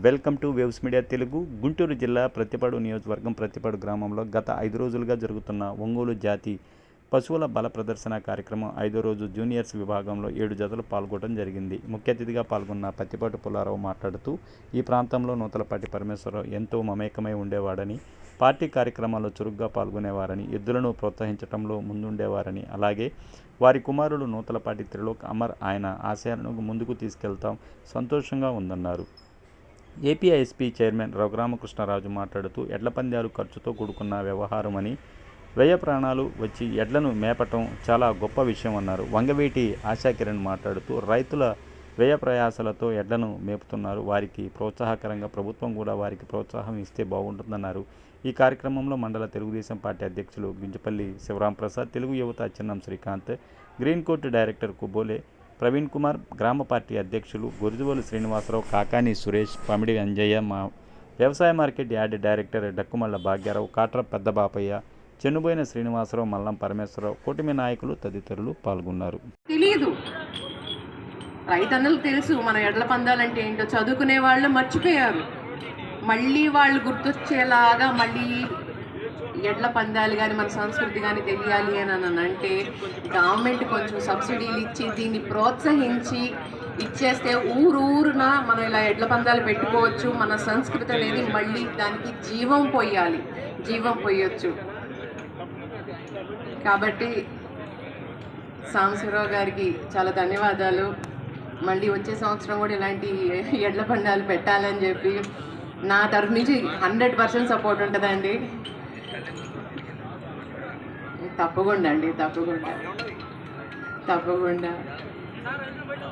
Welcome to waves media Telugu. Guntur జిల్లా ప్రతిపాడు నియోజకవర్గం ప్రతిపాడు గ్రామంలో గత 5 రోజులుగా జరుగుతున్న ఒంగోలు జాతి పశువుల బల ప్రదర్శన కార్యక్రమం 5వ రోజు జూనియర్స్ విభాగంలో 7 జతలు పాల్గొనడం జరిగింది. ముఖ్య అతిథిగా పాల్గొన్న పత్తిపాటు పుల్లారావు మాట్లాడుతూ ఈ ప్రాంతంలో నూతలపాటి పరమేశ్వరరావు ఎంతో మమేకమై ఉండేవాడని, పార్టీ కార్యక్రమాల్లో చురుగ్గా పాల్గొనేవారని, ఎద్దులను ప్రోత్సహించడంలో ముందుండేవారని, అలాగే వారి కుమారుడు నూతలపాటి త్రిలోక్ అమర్ ఆయన ఆశయాలను ముందుకు తీసుకెళ్తాం సంతోషంగా ఉందన్నారు. ఏపీఐఎస్పీ చైర్మన్ రఘురామకృష్ణరాజు మాట్లాడుతూ ఎడ్ల పందాలు ఖర్చుతో కూడుకున్న వ్యవహారమని, వ్యయ ప్రాణాలు వచ్చి ఎడ్లను మేపటం చాలా గొప్ప విషయం అన్నారు. వంగవీటి ఆశాకిరణ్ మాట్లాడుతూ రైతుల వ్యయ ప్రయాసాలతో ఎడ్లను మేపుతున్నారు. వారికి ప్రోత్సాహకరంగా ప్రభుత్వం కూడా వారికి ప్రోత్సాహం ఇస్తే బాగుంటుందన్నారు. ఈ కార్యక్రమంలో మండల తెలుగుదేశం పార్టీ అధ్యక్షులు గింజపల్లి శివరాంప్రసాద్, తెలుగు యువత Achennam Srikanth, green court director Kubole Praveen Kumar, గ్రామ పార్టీ అధ్యక్షులు గురుజువోలు శ్రీనివాసరావు, కాకాని సురేష్, పమిడి అంజయ్య, మా వ్యవసాయ మార్కెట్ యార్డ్ డైరెక్టర్ డక్కుమల్ల భాగ్యారావు, కాట్ర పెద్ద బాపయ్య, చెన్నుబోయిన శ్రీనివాసరావు, మల్లం పరమేశ్వరరావు, కూటమి నాయకులు తదితరులు పాల్గొన్నారు. తెలీదు, రైతన్నలకు తెలుసు మన ఎడ్ల పందాలంటే ఏంటో, చదువుకునే వాళ్ళు మర్చిపోయారు. మళ్ళీ వాళ్ళు గుర్తొచ్చేలాగా మళ్ళీ ఎడ్ల పందాలు కానీ మన సంస్కృతి కానీ తెలియాలి అని అంటే గవర్నమెంట్ కొంచెం సబ్సిడీలు ఇచ్చి దీన్ని ప్రోత్సహించి ఇచ్చేస్తే ఊరున మనం ఇలా ఎడ్ల పందాలు పెట్టుకోవచ్చు. మన సంస్కృతి అనేది మళ్ళీ దానికి జీవం పోయొచ్చు. కాబట్టి సాంబశివరావు గారికి చాలా ధన్యవాదాలు. మళ్ళీ వచ్చే సంవత్సరం కూడా ఇలాంటి ఎడ్ల పందాలు పెట్టాలని చెప్పి నా తరఫు నుంచి 100% సపోర్ట్ ఉంటుందండి. తప్పకుండా అండి, తప్పకుండా.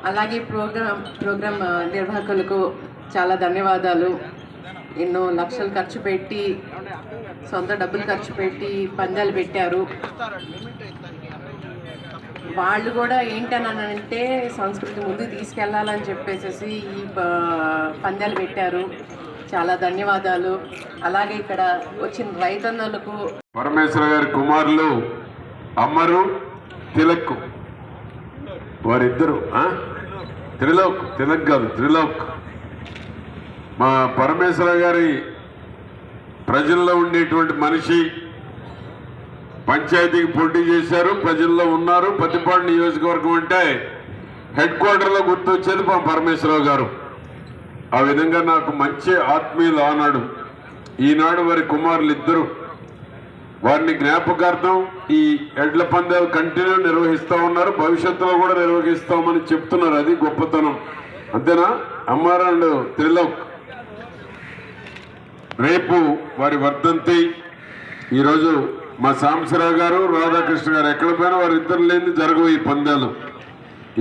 అలాగే ప్రోగ్రామ్ నిర్వాహకులకు చాలా ధన్యవాదాలు. ఎన్నో లక్షలు ఖర్చు పెట్టి, సొంత డబ్బులు ఖర్చు పెట్టి పందాలు పెట్టారు. వాళ్ళు కూడా ఏంటనంటే సంస్కృతి ముందుకు తీసుకెళ్లాలని చెప్పేసి ఈ పందాలు పెట్టారు. చాలా ధన్యవాదాలు. అలాగే ఇక్కడ వచ్చిన రైతన్నలకు పరమేశ్వర గారి కుమారులు అమ్మరు, తిలక్, వారిద్దరు త్రిలోక్ మా పరమేశ్వర గారి ప్రజల్లో ఉండేటువంటి మనిషి. పంచాయతీకి పోటీ చేశారు, ప్రజల్లో ఉన్నారు. పత్తిపాడు నియోజకవర్గం అంటే హెడ్ క్వార్టర్లో గుర్తొచ్చేది మా పరమేశ్వరరావు గారు. ఆ విధంగా నాకు మంచి ఆత్మీయులు ఆనాడు. ఈనాడు వారి కుమారులు ఇద్దరు, వారిని జ్ఞాపకార్థం ఈ ఎడ్ల పందాలు కంటిన్యూ నిర్వహిస్తూ ఉన్నారు. భవిష్యత్తులో కూడా నిర్వహిస్తామని చెప్తున్నారు. అది గొప్పతనం, అంతేనా? అమ్మార్ అండ్ త్రిలోక్ రేపు వారి వర్ధంతి. ఈరోజు మా సాంబశివరావు గారు, రాధాకృష్ణ గారు ఎక్కడ పోయినా వారిద్దరు లేని జరగవు ఈ పందాలు.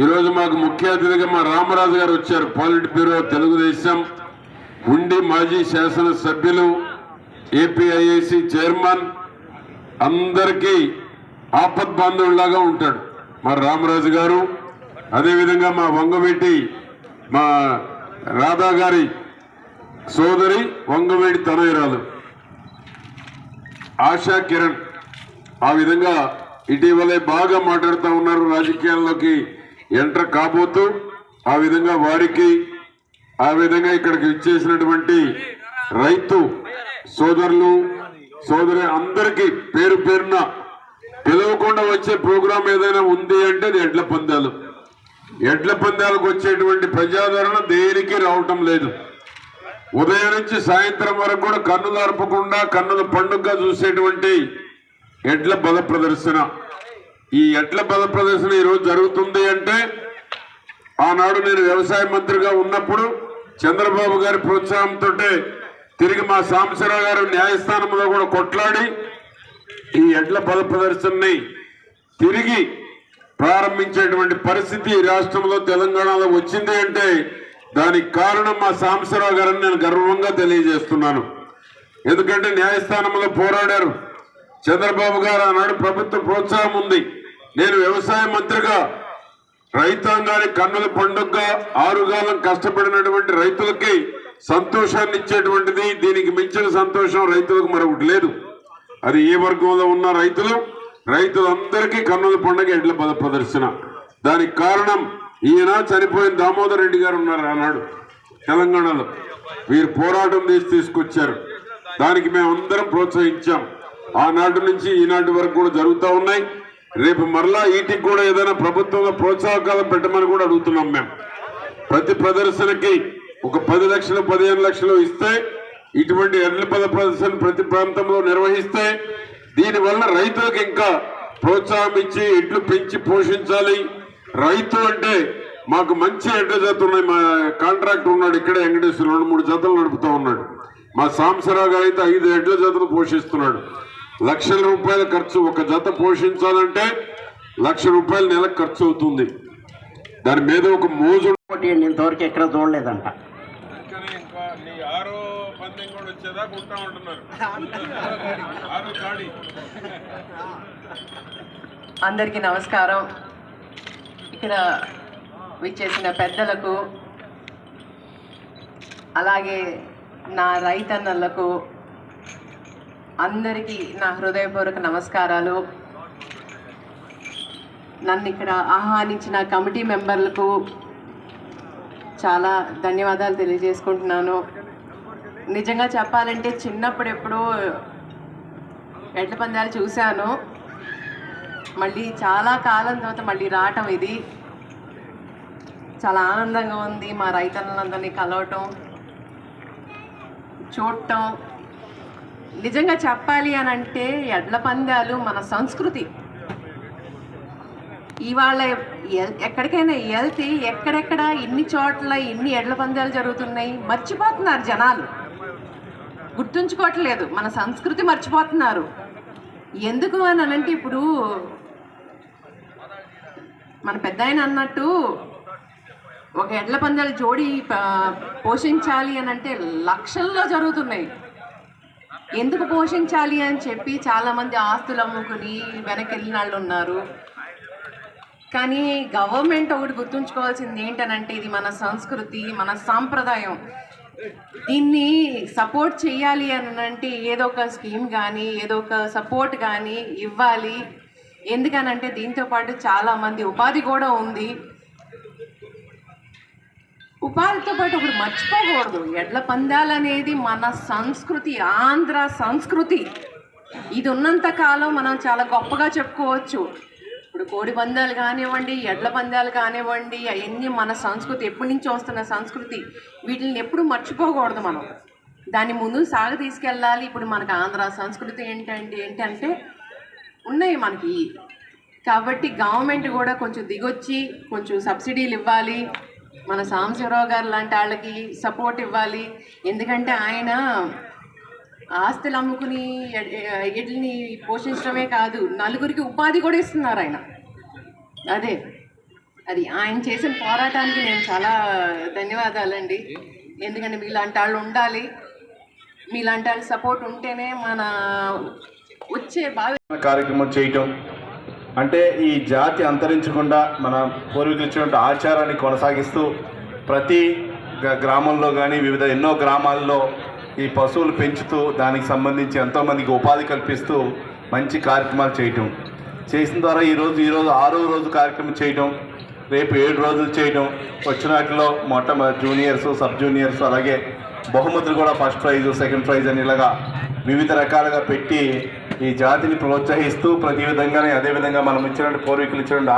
ఈరోజు మాకు ముఖ్య అతిథిగా మా రామరాజు గారు వచ్చారు. పాలిట్ బ్యూరో తెలుగుదేశం ఉండి మాజీ శాసనసభ్యులు, ఏపీఐఐసి చైర్మన్, అందరికీ ఆపద్ బాంధవులాగా ఉంటాడు మా రామరాజు గారు. అదేవిధంగా మా వంగవీటి మా రాధా గారి సోదరి వంగవీటి తనయురాలు ఆశా కిరణ్. ఆ విధంగా ఇటీవలే బాగా మాట్లాడుతూ ఉన్నారు, రాజకీయాల్లోకి ఎంటర్ కాబోతూ. ఆ విధంగా వారికి, ఆ విధంగా ఇక్కడికి ఇచ్చేసినటువంటి రైతు సోదరులు సోదరి అందరికీ పేరు పేరున పిలవకుండా వచ్చే ప్రోగ్రాం ఏదైనా ఉంది అంటే అది ఎడ్ల పందాలు. ఎడ్ల పందాలకు వచ్చేటువంటి ప్రజాదరణ దేనికి రావటం లేదు. ఉదయం నుంచి సాయంత్రం వరకు కూడా కన్నులు అర్పకుండా కన్నుల పండుగగా చూసేటువంటి ఎడ్ల బల ప్రదర్శన. ఈ ఎడ్ల బల ప్రదర్శన ఈరోజు జరుగుతుంది అంటే ఆనాడు నేను వ్యవసాయ మంత్రిగా ఉన్నప్పుడు చంద్రబాబు గారి ప్రోత్సాహంతో తిరిగి మా సాంబశివరావు గారు న్యాయస్థానంలో కూడా కొట్లాడి ఈ ఎడ్ల బల ప్రదర్శనని తిరిగి ప్రారంభించేటువంటి పరిస్థితి ఈ రాష్ట్రంలో తెలంగాణలో వచ్చింది అంటే దానికి కారణం మా సాంబశివరావు గారని నేను గర్వంగా తెలియజేస్తున్నాను. ఎందుకంటే న్యాయస్థానంలో పోరాడారు చంద్రబాబు గారు. ఆనాడు ప్రభుత్వ ప్రోత్సాహం ఉంది. నేను వ్యవసాయ మంత్రిగా రైతాంగానికి కన్నుల పండుగగా ఆరుగాలం కష్టపడినటువంటి రైతులకి సంతోషాన్ని ఇచ్చేటువంటిది, దీనికి మించిన సంతోషం రైతులకు మరొకటి లేదు. అది ఏ వర్గంలో ఉన్న రైతులందరికీ కన్నుల పండుగ ఎడ్ల బల ప్రదర్శన. దానికి కారణం ఈయన చనిపోయిన దామోదర్ రెడ్డి గారు ఉన్నారు ఆనాడు తెలంగాణలో. వీరు పోరాటం చేసి తీసుకొచ్చారు. దానికి మేము అందరం ప్రోత్సహించాం. ఆనాటి నుంచి ఈనాటి వరకు కూడా జరుగుతూ ఉన్నాయి. రేపు మరలా వీటికి కూడా ఏదైనా ప్రభుత్వంలో ప్రోత్సాహకాలు పెట్టమని కూడా అడుగుతున్నాం. మేము ప్రతి ప్రదర్శనకి ఒక 10 లక్షలు 15 లక్షలు ఇస్తే, ఇటువంటి ఎడ్ల బల ప్రదర్శన ప్రతి ప్రాంతంలో నిర్వహిస్తే దీనివల్ల రైతులకు ఇంకా ప్రోత్సాహం ఇచ్చి ఎడ్లు పెంచి పోషించాలి. రైతు అంటే మాకు మంచి ఎడ్ల జత ఉన్నాయి. మా కాంట్రాక్టర్ ఉన్నాడు ఇక్కడే వెంకటేశ్వర 2-3 జతలు నడుపుతూ ఉన్నాడు. మా సాంబశివరావు గారు అయితే 5 ఎడ్ల జతలు పోషిస్తున్నాడు. లక్షల రూపాయల ఖర్చు. ఒక జత పోషించాలంటే ₹1,00,000 నెలకు ఖర్చు అవుతుంది. దాని మీద ఒక మోజు ఇంతవరకు ఎక్కడ చూడలేదంట. అందరికీ నమస్కారం. ఇక్కడ విచ్చేసిన పెద్దలకు, అలాగే నా రైతన్నలకు అందరికీ నా హృదయపూర్వక నమస్కారాలు. నన్ను ఇక్కడ ఆహ్వానించిన కమిటీ మెంబర్లకు చాలా ధన్యవాదాలు తెలియజేసుకుంటున్నాను. నిజంగా చెప్పాలంటే చిన్నప్పుడు ఎప్పుడో ఎడ్ల పందాలు చూశాను. మళ్ళీ చాలా కాలం తర్వాత మళ్ళీ రావటం ఇది చాలా ఆనందంగా ఉంది. మా రైతన్నలందరినీ కలవటం, చూడటం. నిజంగా చెప్పాలి అని అంటే ఎడ్ల పందాలు మన సంస్కృతి. ఇవాళ ఎక్కడికైనా వెళ్తే ఎక్కడెక్కడ ఇన్ని చోట్ల ఇన్ని ఎడ్ల పందాలు జరుగుతున్నాయి మర్చిపోతున్నారు జనాలు, గుర్తుంచుకోవట్లేదు. మన సంస్కృతి మర్చిపోతున్నారు. ఎందుకు అని అంటే ఇప్పుడు మన పెద్ద ఆయన అన్నట్టు ఒక ఎడ్ల పందాలు జోడి పోషించాలి అని అంటే లక్షల్లో జరుగుతున్నాయి. ఎందుకు పోషించాలి అని చెప్పి చాలామంది ఆస్తులు అమ్ముకుని వెనక్కి వెళ్ళిన వాళ్ళు ఉన్నారు. కానీ గవర్నమెంట్ ఒకటి గుర్తుంచుకోవాల్సింది ఏంటనంటే ఇది మన సంస్కృతి, మన సాంప్రదాయం. దీన్ని సపోర్ట్ చేయాలి అని అంటే ఏదో ఒక స్కీమ్ కానీ ఏదో ఒక సపోర్ట్ కానీ ఇవ్వాలి. ఎందుకనంటే దీంతోపాటు చాలామంది ఉపాధి కూడా ఉంది. ఉపాధితో పాటు ఒకటి మర్చిపోకూడదు, ఎడ్ల పందాలు అనేది మన సంస్కృతి, ఆంధ్ర సంస్కృతి. ఇది ఉన్నంత కాలం మనం చాలా గొప్పగా చెప్పుకోవచ్చు. ఇప్పుడు కోడి పందాలు కానివ్వండి, ఎడ్ల పందాలు కానివ్వండి, అవన్నీ మన సంస్కృతి, ఎప్పటి నుంచి వస్తున్న సంస్కృతి. వీటిని ఎప్పుడు మర్చిపోకూడదు. మనం దాన్ని ముందు సాగు తీసుకెళ్ళాలి. ఇప్పుడు మనకు ఆంధ్ర సంస్కృతి ఏంటంటే ఉన్నాయి మనకి. కాబట్టి గవర్నమెంట్ కూడా కొంచెం దిగొచ్చి కొంచెం సబ్సిడీలు ఇవ్వాలి. మన సాంబశివరావు గారు లాంటి వాళ్ళకి సపోర్ట్ ఇవ్వాలి. ఎందుకంటే ఆయన ఆస్తులు అమ్ముకుని ఎడ్లని పోషించడమే కాదు, నలుగురికి ఉపాధి కూడా ఇస్తున్నారు ఆయన. అది ఆయన చేసిన పోరాటానికి నేను చాలా ధన్యవాదాలండి. ఎందుకంటే మీలాంటి వాళ్ళు ఉండాలి, మీలాంటి వాళ్ళు సపోర్ట్ ఉంటేనే మన వచ్చే కార్యక్రమం చేయటం అంటే ఈ జాతి అంతరించకుండా మన పూర్వీకులు ఇచ్చినటువంటి ఆచారాన్ని కొనసాగిస్తూ ప్రతి గ్రామంలో కానీ వివిధ ఎన్నో గ్రామాల్లో ఈ పశువులు పెంచుతూ దానికి సంబంధించి ఎంతోమందికి ఉపాధి కల్పిస్తూ మంచి కార్యక్రమాలు చేయటం చేసిన ద్వారా ఈరోజు 6వ రోజు కార్యక్రమం చేయటం, రేపు 7 రోజులు చేయటం. వచ్చిన వాటిలో మొట్టమొదటి జూనియర్స్, సబ్ జూనియర్స్, అలాగే బహుమతులు కూడా ఫస్ట్ ప్రైజు, సెకండ్ ప్రైజ్ అని ఇలాగా వివిధ రకాలుగా పెట్టి ఈ జాతిని ప్రోత్సహిస్తూ ప్రతి విధంగానే అదేవిధంగా మనం ఇచ్చినటువంటి పూర్వీకులు ఇచ్చినటువంటి